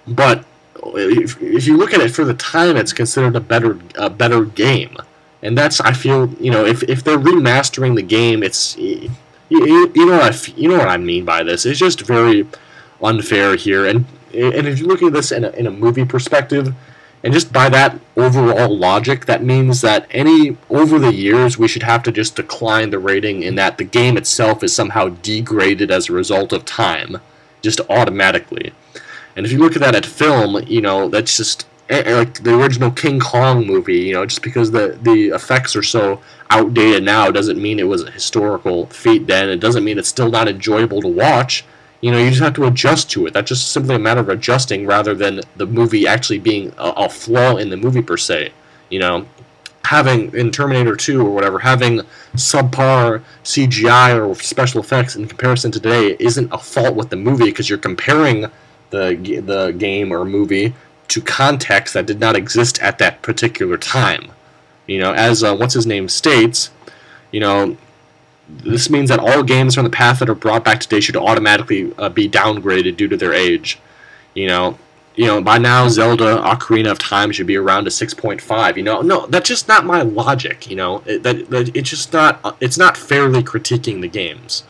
But if you look at it for the time, it's considered a better game. And that's, I feel, if they're remastering the game, it's you know what I mean by this. It's just very unfair here. And if you look at this in a movie perspective, and just by that overall logic, that means that over the years, we should have to just decline the rating in that the game itself is somehow degraded as a result of time, just automatically. And if you look at that at film, that's just like the original King Kong movie. Just because the effects are so outdated now doesn't mean it was a historical feat then. It doesn't mean it's still not enjoyable to watch. You just have to adjust to it. That's just simply a matter of adjusting rather than the movie actually being a flaw in the movie per se. Having, in Terminator 2 or whatever, having subpar CGI or special effects in comparison to today isn't a fault with the movie, because you're comparing the game or movie to context that did not exist at that particular time. As what's-his-name states, this means that all games from the past that are brought back today should automatically be downgraded due to their age. By now Zelda Ocarina of Time should be around a 6.5. No, that's just not my logic. It's just not. It's not fairly critiquing the games.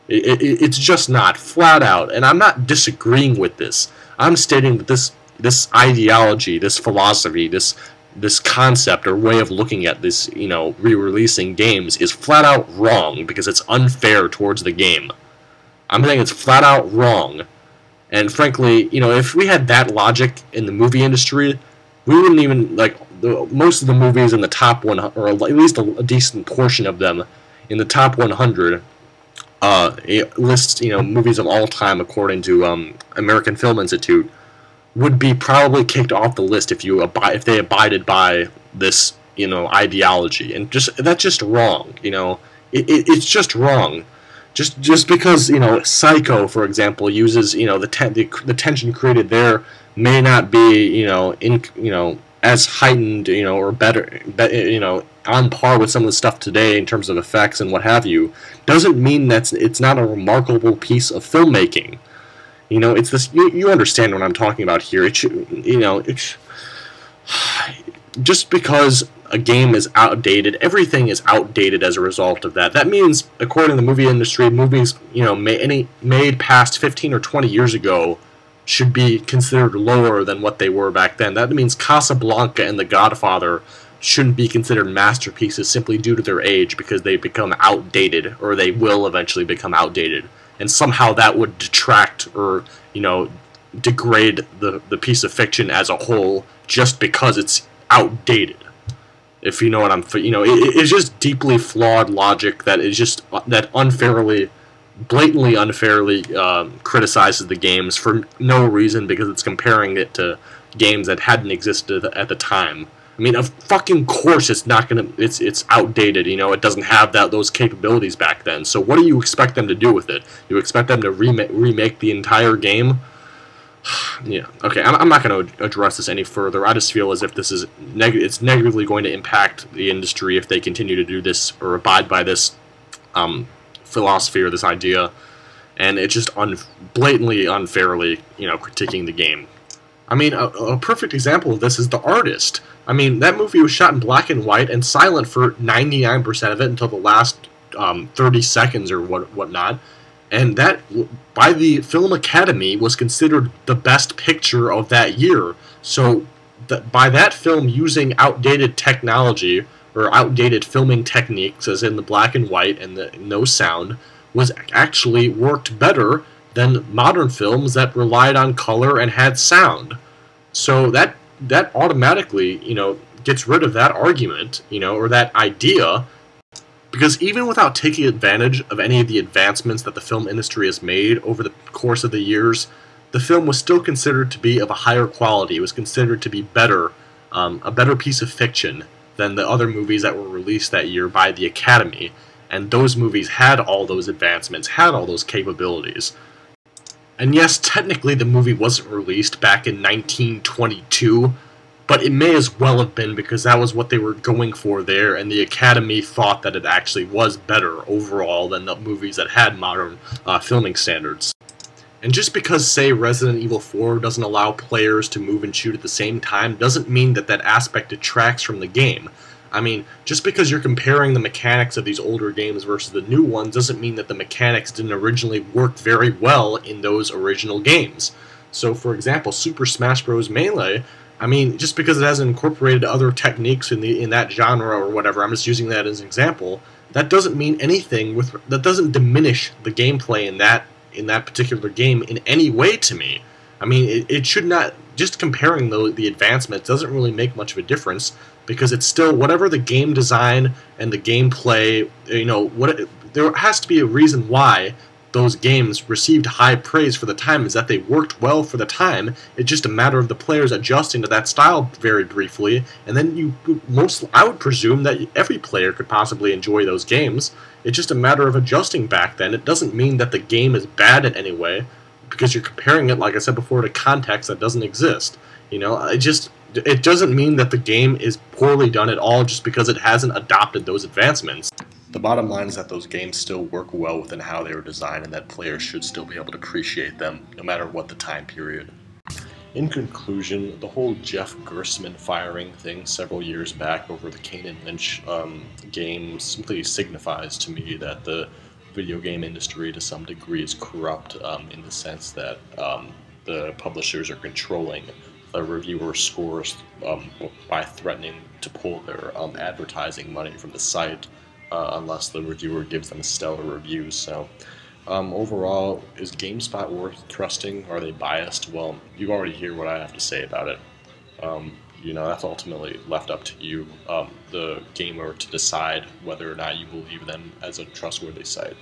It's just not, flat out. And I'm not disagreeing with this. I'm stating that this ideology, this philosophy, this concept or way of looking at this, re-releasing games is flat out wrong, because it's unfair towards the game. I'm saying it's flat out wrong, And frankly, if we had that logic in the movie industry, we wouldn't even, like, most of the movies in the top 100, or at least a decent portion of them in the top 100, it lists, movies of all time according to American Film Institute, would be probably kicked off the list if they abided by this, ideology. And that's just wrong. It's just wrong. Just because Psycho, for example, uses the tension created there may not be as heightened or better on par with some of the stuff today in terms of effects and what have you, doesn't mean it's not a remarkable piece of filmmaking. It's this. You understand what I'm talking about here. Just because a game is outdated, everything is outdated as a result of that. That means, according to the movie industry, movies made past 15 or 20 years ago should be considered lower than what they were back then. That means Casablanca and The Godfather shouldn't be considered masterpieces simply due to their age, because they become outdated, or they will eventually become outdated. And somehow that would detract or degrade the piece of fiction as a whole just because it's outdated. If you know what I'm, it's just deeply flawed logic that is just blatantly unfairly criticizes the games for no reason, because it's comparing it to games that hadn't existed at the time. I mean, of fucking course it's not gonna. It's outdated. It doesn't have those capabilities back then. So what do you expect them to do with it? You expect them to remake the entire game? Yeah. Okay. I'm not going to address this any further. I just feel as if this is it's negatively going to impact the industry if they continue to do this or abide by this philosophy or this idea, and it's just blatantly unfairly critiquing the game. I mean, a perfect example of this is The Artist. I mean, that movie was shot in black and white and silent for 99% of it until the last 30 seconds or whatnot. And that, by the Film Academy, was considered the best picture of that year. So, by that film using outdated technology, or outdated filming techniques, as in the black and white and the no sound, was actually worked better than modern films that relied on color and had sound. So that automatically, gets rid of that argument, or that idea. Because even without taking advantage of any of the advancements that the film industry has made over the course of the years, the film was still considered to be of a higher quality. It was considered to be better, a better piece of fiction than the other movies that were released that year by the Academy. And those movies had all those advancements, had all those capabilities. And yes, technically the movie wasn't released back in 1922, but it may as well have been, because that was what they were going for there, and the Academy thought that it actually was better overall than the movies that had modern filming standards. And just because, say, Resident Evil 4 doesn't allow players to move and shoot at the same time doesn't mean that that aspect detracts from the game. I mean, just because you're comparing the mechanics of these older games versus the new ones doesn't mean that the mechanics didn't originally work very well in those original games. So, for example, Super Smash Bros. Melee, I mean, just because it hasn't incorporated other techniques in that genre or whatever, I'm just using that as an example, that doesn't mean anything that doesn't diminish the gameplay in that particular game in any way to me. I mean, it should not, just comparing the advancements doesn't really make much of a difference, because it's still whatever the game design and the gameplay, there has to be a reason why those games received high praise for the time, is that they worked well for the time. It's just a matter of the players adjusting to that style very briefly, and then I would presume that every player could possibly enjoy those games. It's just a matter of adjusting back then. It doesn't mean that the game is bad in any way, because you're comparing it, like I said before, to context that doesn't exist. It doesn't mean that the game is poorly done at all just because it hasn't adopted those advancements. The bottom line is that those games still work well within how they were designed, and that players should still be able to appreciate them, no matter what the time period. In conclusion, the whole Jeff Gerstmann firing thing several years back over the Kane and Lynch game simply signifies to me that the video game industry to some degree is corrupt, in the sense that the publishers are controlling the reviewer scores by threatening to pull their advertising money from the site unless the reviewer gives them a stellar review. So Overall, is GameSpot worth trusting? Are they biased? Well, you already hear what I have to say about it. That's ultimately left up to you, the gamer, to decide whether or not you believe them as a trustworthy site.